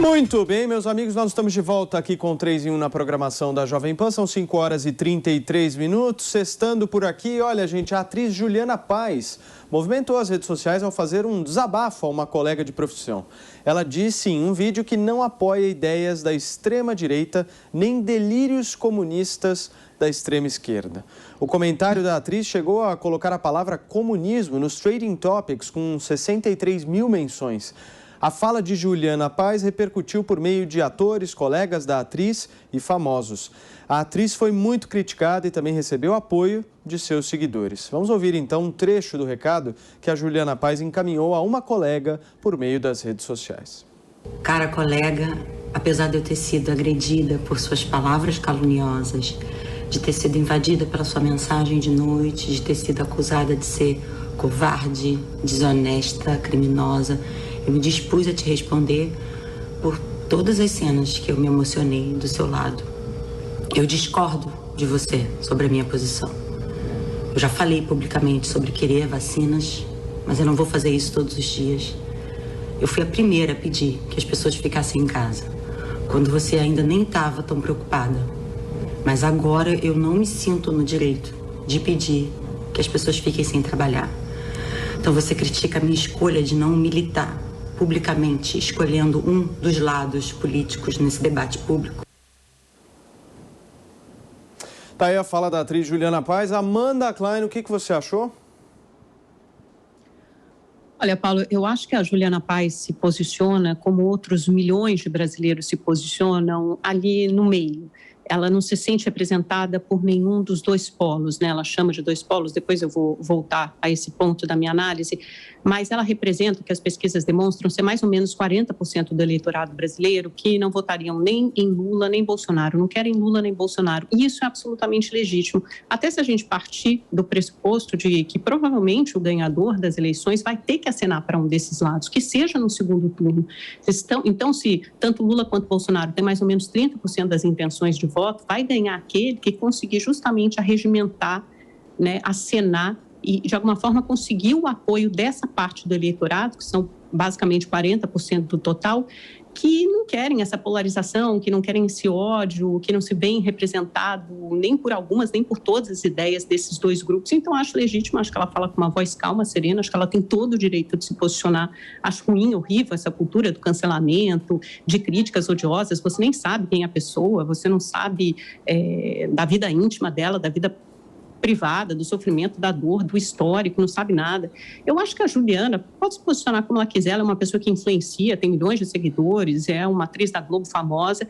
Muito bem, meus amigos, nós estamos de volta aqui com 3 em 1 na programação da Jovem Pan. São 5 horas e 33 minutos. Sextando por aqui, olha, gente, a atriz Juliana Paes movimentou as redes sociais ao fazer um desabafo a uma colega de profissão. Ela disse em um vídeo que não apoia ideias da extrema-direita nem delírios comunistas da extrema-esquerda. O comentário da atriz chegou a colocar a palavra comunismo nos Trending Topics com 63 mil menções. A fala de Juliana Paes repercutiu por meio de atores, colegas da atriz e famosos. A atriz foi muito criticada e também recebeu apoio de seus seguidores. Vamos ouvir então um trecho do recado que a Juliana Paes encaminhou a uma colega por meio das redes sociais. Cara colega, apesar de eu ter sido agredida por suas palavras caluniosas, de ter sido invadida pela sua mensagem de noite, de ter sido acusada de ser covarde, desonesta, criminosa, eu me dispus a te responder por todas as cenas que eu me emocionei do seu lado. Eu discordo de você sobre a minha posição. Eu já falei publicamente sobre querer vacinas, mas eu não vou fazer isso todos os dias. Eu fui a primeira a pedir que as pessoas ficassem em casa, quando você ainda nem estava tão preocupada. Mas agora eu não me sinto no direito de pedir que as pessoas fiquem sem trabalhar. Então você critica a minha escolha de não militar publicamente, escolhendo um dos lados políticos nesse debate público. Tá aí a fala da atriz Juliana Paes. Amanda Klein, o que você achou? Olha, Paulo, eu acho que a Juliana Paes se posiciona como outros milhões de brasileiros se posicionam ali no meio. Ela não se sente representada por nenhum dos dois polos, né? Ela chama de dois polos, depois eu vou voltar a esse ponto da minha análise, mas ela representa o que as pesquisas demonstram ser mais ou menos 40% do eleitorado brasileiro que não votariam nem em Lula nem Bolsonaro, não querem Lula nem Bolsonaro, e isso é absolutamente legítimo, até se a gente partir do pressuposto de que provavelmente o ganhador das eleições vai ter que acenar para um desses lados, que seja no segundo turno. Então, se tanto Lula quanto Bolsonaro têm mais ou menos 30% das intenções de voto, vai ganhar aquele que conseguir justamente arregimentar, né, acenar e, de alguma forma, conseguir o apoio dessa parte do eleitorado, que são basicamente 40% do total, que não querem essa polarização, que não querem esse ódio, que não se veem representado nem por algumas, nem por todas as ideias desses dois grupos. Então, acho legítimo, acho que ela fala com uma voz calma, serena, acho que ela tem todo o direito de se posicionar. Acho ruim, horrível essa cultura do cancelamento, de críticas odiosas. Você nem sabe quem é a pessoa, você não sabe da vida íntima dela, da vida privada, do sofrimento, da dor, do histórico, não sabe nada. Eu acho que a Juliana pode se posicionar como ela quiser, ela é uma pessoa que influencia, tem milhões de seguidores, é uma atriz da Globo famosa,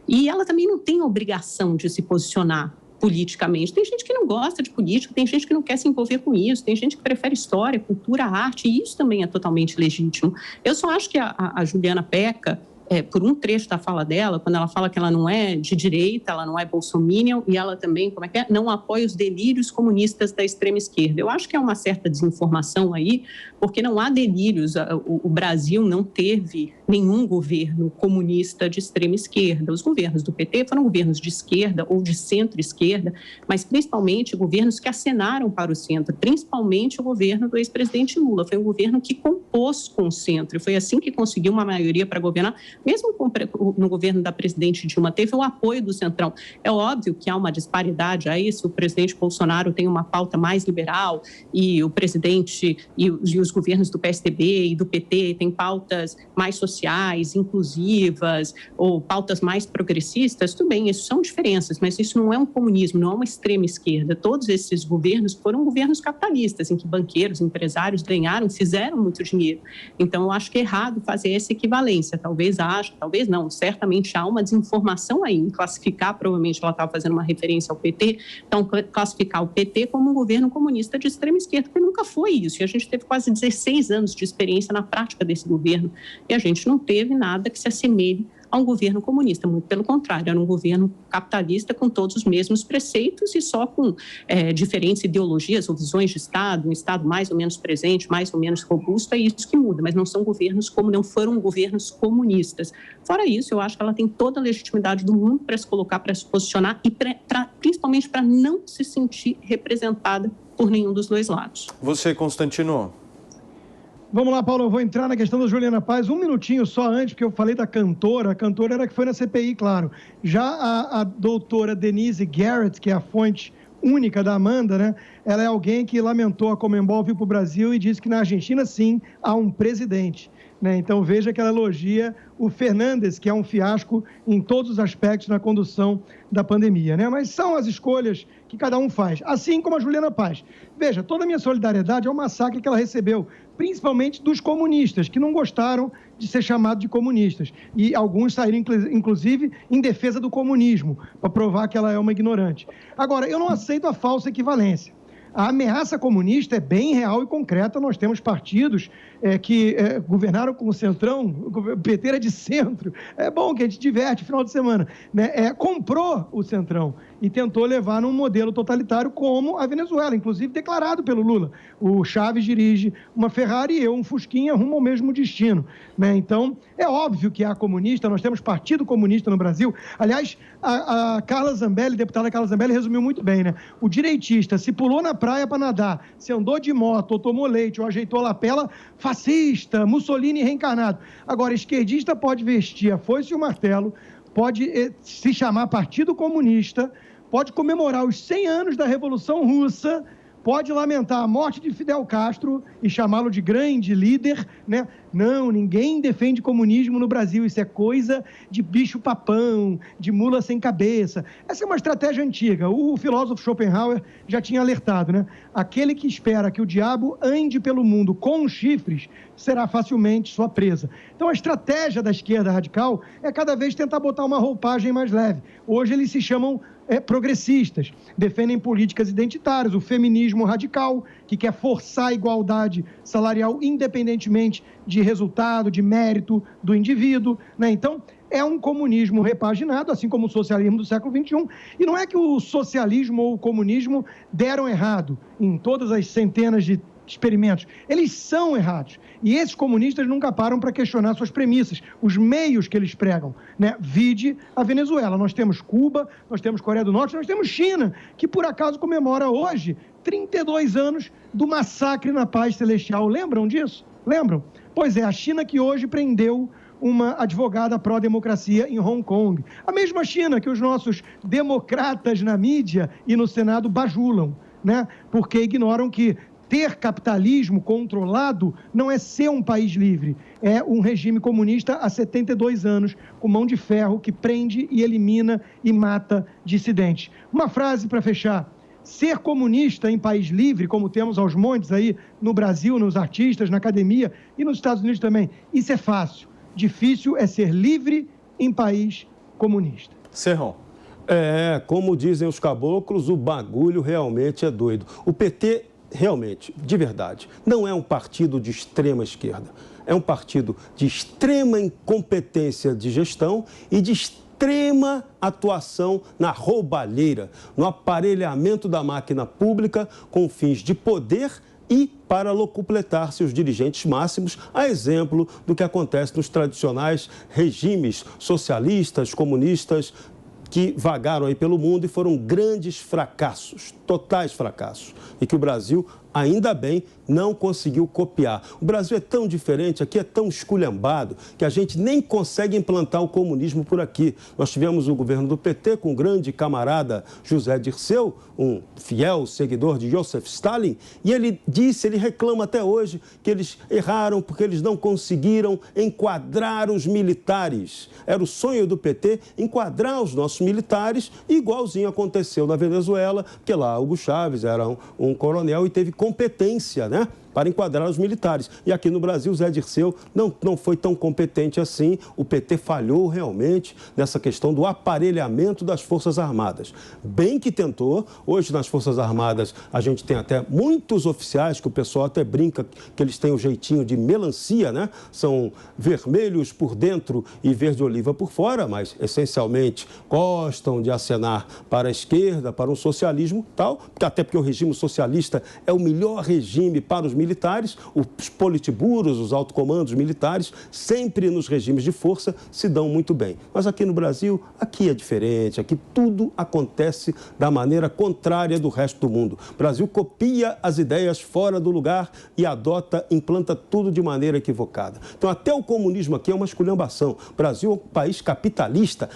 e ela também não tem a obrigação de se posicionar politicamente. Tem gente que não gosta de política, tem gente que não quer se envolver com isso, tem gente que prefere história, cultura, arte, e isso também é totalmente legítimo. Eu só acho que a Juliana peca por um trecho da fala dela, quando ela fala que ela não é de direita, ela não é bolsominion, e ela também, não apoia os delírios comunistas da extrema esquerda. Eu acho que é uma certa desinformação aí, porque não há delírios. O Brasil não teve nenhum governo comunista de extrema esquerda. Os governos do PT foram governos de esquerda ou de centro-esquerda, mas principalmente governos que acenaram para o centro, principalmente o governo do ex-presidente Lula. Foi um governo que compôs com o centro, e foi assim que conseguiu uma maioria para governar. Mesmo no governo da presidente Dilma, teve o apoio do Centrão. É óbvio que há uma disparidade aí, se o presidente Bolsonaro tem uma pauta mais liberal e o presidente e os governos do PSDB e do PT têm pautas mais sociais, inclusivas, ou pautas mais progressistas, tudo bem, isso são diferenças, mas isso não é um comunismo, não é uma extrema esquerda. Todos esses governos foram governos capitalistas, em que banqueiros, empresários ganharam, fizeram muito dinheiro. Então, eu acho que é errado fazer essa equivalência. Talvez talvez não, certamente há uma desinformação aí em classificar, provavelmente ela estava fazendo uma referência ao PT, então classificar o PT como um governo comunista de extrema esquerda, porque nunca foi isso, e a gente teve quase 16 anos de experiência na prática desse governo, e a gente não teve nada que se assemelhe a um governo comunista, muito pelo contrário, era um governo capitalista com todos os mesmos preceitos e só com diferentes ideologias ou visões de Estado, um Estado mais ou menos presente, mais ou menos robusto, é isso que muda, mas não são governos como não foram governos comunistas. Fora isso, eu acho que ela tem toda a legitimidade do mundo para se colocar, para se posicionar e principalmente para não se sentir representada por nenhum dos dois lados. Você, Constantino? Vamos lá, Paulo, eu vou entrar na questão da Juliana Paes um minutinho só antes, porque eu falei da cantora. A cantora era que foi na CPI, claro. Já a doutora Denise Garrett, que é a fonte única da Amanda, né? Ela é alguém que lamentou a Conmebol vir para o Brasil e disse que na Argentina, sim, há um presidente. Né? Então, veja que ela elogia o Fernandes, que é um fiasco em todos os aspectos na condução da pandemia. Né? Mas são as escolhas que cada um faz, assim como a Juliana Paes. Veja, toda a minha solidariedade ao massacre que ela recebeu, principalmente dos comunistas, que não gostaram de ser chamados de comunistas. E alguns saíram, inclusive, em defesa do comunismo, para provar que ela é uma ignorante. Agora, eu não aceito a falsa equivalência. A ameaça comunista é bem real e concreta. Nós temos partidos que governaram com o Centrão, o PT era de centro. É bom que a gente diverte no final de semana. Né? Comprou o Centrão e tentou levar num modelo totalitário como a Venezuela, inclusive declarado pelo Lula. O Chaves dirige uma Ferrari e eu um Fusquinha rumo ao mesmo destino. Né? Então, é óbvio que há comunista, nós temos partido comunista no Brasil. Aliás, a Carla Zambelli, deputada Carla Zambelli, resumiu muito bem, né? O direitista se pulou na praia para nadar, se andou de moto, ou tomou leite, ou ajeitou a lapela, fascista, Mussolini reencarnado. Agora, esquerdista pode vestir a foice e o martelo, pode se chamar Partido Comunista, pode comemorar os 100 anos da Revolução Russa, pode lamentar a morte de Fidel Castro e chamá-lo de grande líder, né? Não, ninguém defende comunismo no Brasil, isso é coisa de bicho-papão, de mula sem cabeça. Essa é uma estratégia antiga, o filósofo Schopenhauer já tinha alertado, né? Aquele que espera que o diabo ande pelo mundo com chifres será facilmente sua presa. Então a estratégia da esquerda radical é cada vez tentar botar uma roupagem mais leve. Hoje eles se chamam progressistas, defendem políticas identitárias, o feminismo radical, que quer forçar a igualdade salarial independentemente de resultado, de mérito do indivíduo, né? Então, é um comunismo repaginado, assim como o socialismo do século XXI, e não é que o socialismo ou o comunismo deram errado em todas as centenas de experimentos, eles são errados. E esses comunistas nunca param para questionar suas premissas, os meios que eles pregam, né? Vide a Venezuela. Nós temos Cuba, nós temos Coreia do Norte, nós temos China, que por acaso comemora hoje 32 anos do massacre na Paz Celestial. Lembram disso? Lembram? Pois é, a China que hoje prendeu uma advogada pró-democracia em Hong Kong. A mesma China que os nossos democratas na mídia e no Senado bajulam, né? Porque ignoram que ter capitalismo controlado não é ser um país livre, é um regime comunista há 72 anos, com mão de ferro que prende e elimina e mata dissidentes. Uma frase para fechar: ser comunista em país livre, como temos aos montes aí no Brasil, nos artistas, na academia e nos Estados Unidos também, isso é fácil. Difícil é ser livre em país comunista. Serrão. Como dizem os caboclos, o bagulho realmente é doido. O PT... realmente, de verdade, não é um partido de extrema esquerda. É um partido de extrema incompetência de gestão e de extrema atuação na roubalheira, no aparelhamento da máquina pública com fins de poder e para locupletar seus dirigentes máximos, a exemplo do que acontece nos tradicionais regimes socialistas, comunistas, que vagaram aí pelo mundo e foram grandes fracassos, totais fracassos, e que o Brasil, ainda bem, não conseguiu copiar. O Brasil é tão diferente, aqui é tão esculhambado, que a gente nem consegue implantar o comunismo por aqui. Nós tivemos o governo do PT com o grande camarada José Dirceu, um fiel seguidor de Joseph Stalin, e ele reclama até hoje que eles erraram porque eles não conseguiram enquadrar os militares. Era o sonho do PT enquadrar os nossos militares, e igualzinho aconteceu na Venezuela, porque lá Hugo Chávez era um coronel e teve competência, né, para enquadrar os militares. E aqui no Brasil, Zé Dirceu não foi tão competente assim. O PT falhou realmente nessa questão do aparelhamento das Forças Armadas. Bem que tentou. Hoje, nas Forças Armadas, a gente tem até muitos oficiais, que o pessoal até brinca que eles têm o jeitinho de melancia, né? São vermelhos por dentro e verde-oliva por fora, mas, essencialmente, gostam de acenar para a esquerda, para um socialismo tal, até porque o regime socialista é o melhor regime para os militares, militares, os politburos, os altocomandos militares, sempre nos regimes de força se dão muito bem. Mas aqui no Brasil, aqui é diferente, aqui tudo acontece da maneira contrária do resto do mundo. O Brasil copia as ideias fora do lugar e implanta tudo de maneira equivocada. Então, até o comunismo aqui é uma esculhambação. O Brasil é um país capitalista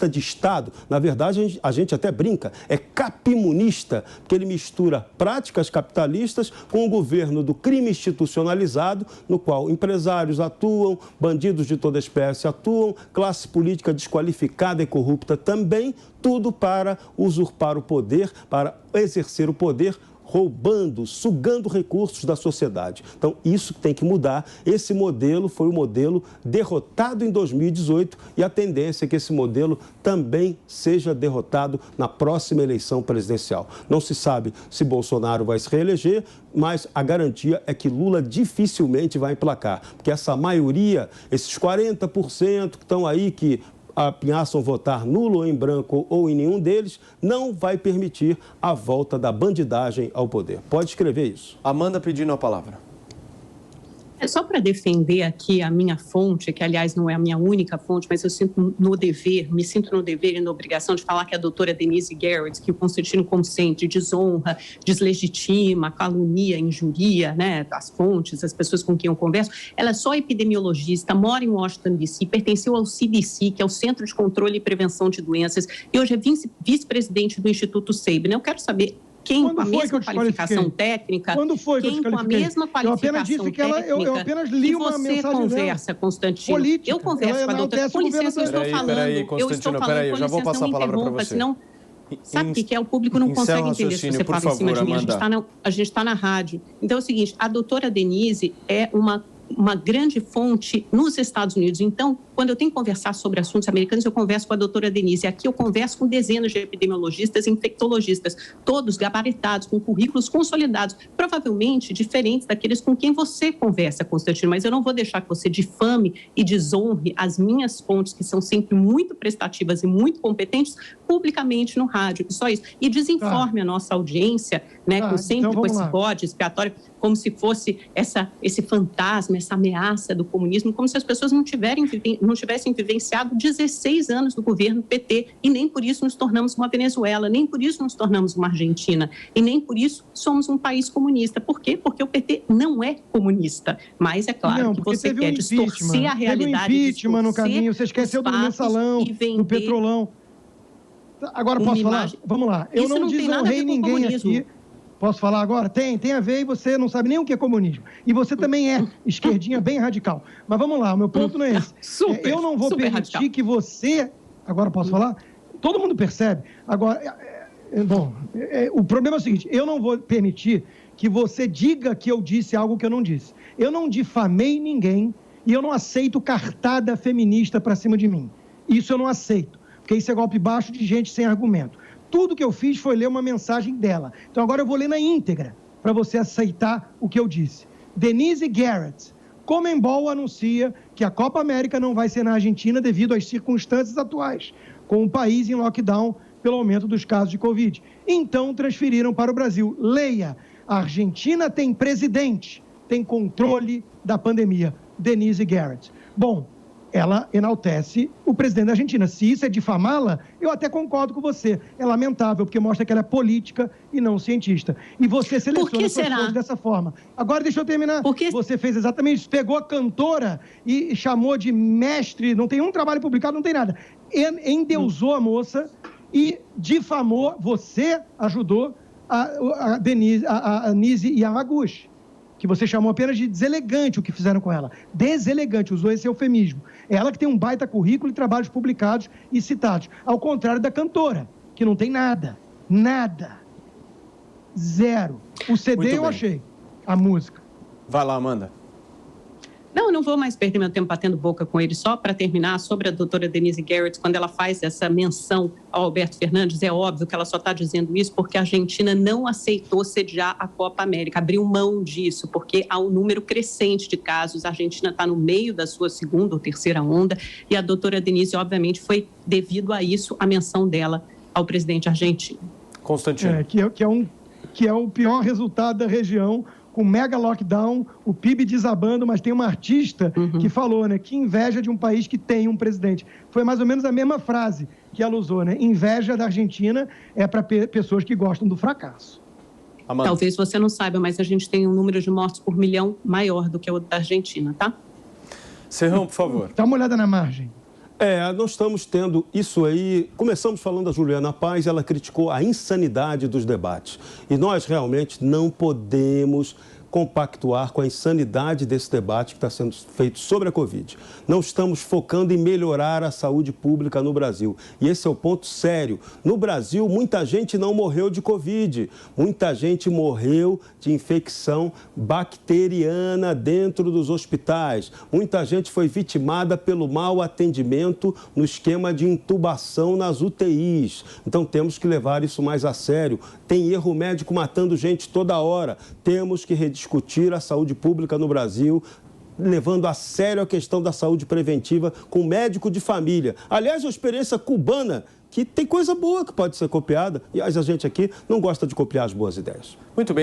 de Estado. Na verdade, a gente até brinca, é capimunista, porque ele mistura práticas capitalistas com o governo do crime institucionalizado, no qual empresários atuam, bandidos de toda espécie atuam, classe política desqualificada e corrupta também, tudo para usurpar o poder, para exercer o poder, roubando, sugando recursos da sociedade. Então, isso tem que mudar. Esse modelo foi o modelo derrotado em 2018 e a tendência é que esse modelo também seja derrotado na próxima eleição presidencial. Não se sabe se Bolsonaro vai se reeleger, mas a garantia é que Lula dificilmente vai emplacar, porque essa maioria, esses 40% que estão aí, que ameaçam votar nulo ou em branco ou em nenhum deles, não vai permitir a volta da bandidagem ao poder. Pode escrever isso. Amanda pedindo a palavra. É só para defender aqui a minha fonte, que aliás não é a minha única fonte, mas eu me sinto no dever e na obrigação de falar que a doutora Denise Garrett, que o Constantino, como sempre, desonra, deslegitima, calunia, injuria, né, as fontes, as pessoas com quem eu converso, ela é só epidemiologista, mora em Washington, D.C., pertenceu ao CDC, que é o Centro de Controle e Prevenção de Doenças, e hoje é vice-presidente do Instituto Sabin. Eu quero saber quem com a mesma qualificação técnica, quem com a mesma qualificação técnica, eu apenas li uma mensagem dela. Você conversa, Constantino. Eu converso com a doutora. Com licença, eu estou falando. Eu já vou passar a palavra para você. Senão, sabe o que é? O público não consegue entender se você fala em cima de mim. A gente está na rádio. Então é o seguinte, a doutora Denise é uma grande fonte nos Estados Unidos. Então, quando eu tenho que conversar sobre assuntos americanos, eu converso com a doutora Denise. Aqui eu converso com dezenas de epidemiologistas e infectologistas, todos gabaritados, com currículos consolidados, provavelmente diferentes daqueles com quem você conversa, Constantino. Mas eu não vou deixar que você difame e desonre as minhas fontes, que são sempre muito prestativas e muito competentes, publicamente no rádio. Só isso. E desinforme a nossa audiência, né, sempre com esse bode expiatório, como se fosse esse fantasma, essa ameaça do comunismo, como se as pessoas não tivessem vivenciado 16 anos do governo PT e nem por isso nos tornamos uma Venezuela, nem por isso nos tornamos uma Argentina e nem por isso somos um país comunista. Por quê? Porque o PT não é comunista. Mas é claro que você quer distorcer a realidade. Teve um impeachment no caminho, você esqueceu do mensalão, do petrolão. Agora posso falar? Vamos lá. Eu não desonrei ninguém aqui. Posso falar agora? Tem a ver e você não sabe nem o que é comunismo. E você também é esquerdinha bem radical. Mas vamos lá, o meu ponto não é esse. Eu não vou permitir radical. Que você... Agora posso falar? Todo mundo percebe. Agora, o problema é o seguinte, eu não vou permitir que você diga que eu disse algo que eu não disse. Eu não difamei ninguém e eu não aceito cartada feminista para cima de mim. Isso eu não aceito, porque isso é golpe baixo de gente sem argumento. Tudo que eu fiz foi ler uma mensagem dela. Então, agora eu vou ler na íntegra, para você aceitar o que eu disse. Denise Garrett, Conmebol anuncia que a Copa América não vai ser na Argentina devido às circunstâncias atuais, com o país em lockdown pelo aumento dos casos de Covid. Então, transferiram para o Brasil. Leia, a Argentina tem presidente, tem controle da pandemia. Denise Garrett. Bom, ela enaltece o presidente da Argentina. Se isso é difamá-la, eu até concordo com você. É lamentável, porque mostra que ela é política e não cientista. E você seleciona as pessoas dessa forma. Agora, deixa eu terminar. Você fez exatamente isso. Pegou a cantora e chamou de mestre, não tem um trabalho publicado, não tem nada. Endeusou a moça e difamou, você ajudou a Nise Yamaguchi, que você chamou apenas de deselegante o que fizeram com ela. Deselegante, usou esse eufemismo. Ela que tem um baita currículo e trabalhos publicados e citados. Ao contrário da cantora, que não tem nada. Nada. Zero. O CD eu achei. A música. Vai lá, Amanda. Não vou mais perder meu tempo batendo boca com ele. Só para terminar, sobre a doutora Denise Garrett, quando ela faz essa menção ao Alberto Fernandes, é óbvio que ela só está dizendo isso porque a Argentina não aceitou sediar a Copa América, abriu mão disso, porque há um número crescente de casos. A Argentina está no meio da sua segunda ou terceira onda e a doutora Denise, obviamente, foi devido a isso a menção dela ao presidente argentino. Constantino. Que é o pior resultado da região, com mega lockdown, o PIB desabando, mas tem uma artista que falou, né, que inveja de um país que tem um presidente. Foi mais ou menos a mesma frase que ela usou, né? Inveja da Argentina é para pessoas que gostam do fracasso. Amanda. Talvez você não saiba, mas a gente tem um número de mortes por milhão maior do que o da Argentina, tá? Serrão, por favor. Dá uma olhada na margem. Nós estamos tendo isso aí. Começamos falando da Juliana Paes, ela criticou a insanidade dos debates. E nós realmente não podemos compactuar com a insanidade desse debate que está sendo feito sobre a Covid. Não estamos focando em melhorar a saúde pública no Brasil. E esse é o ponto sério. No Brasil, muita gente não morreu de Covid. Muita gente morreu de infecção bacteriana dentro dos hospitais. Muita gente foi vitimada pelo mau atendimento no esquema de intubação nas UTIs. Então, temos que levar isso mais a sério. Tem erro médico matando gente toda hora. Temos que rediscutir a saúde pública no Brasil, levando a sério a questão da saúde preventiva com médico de família. Aliás, a experiência cubana, que tem coisa boa que pode ser copiada. E a gente aqui não gosta de copiar as boas ideias. Muito bem.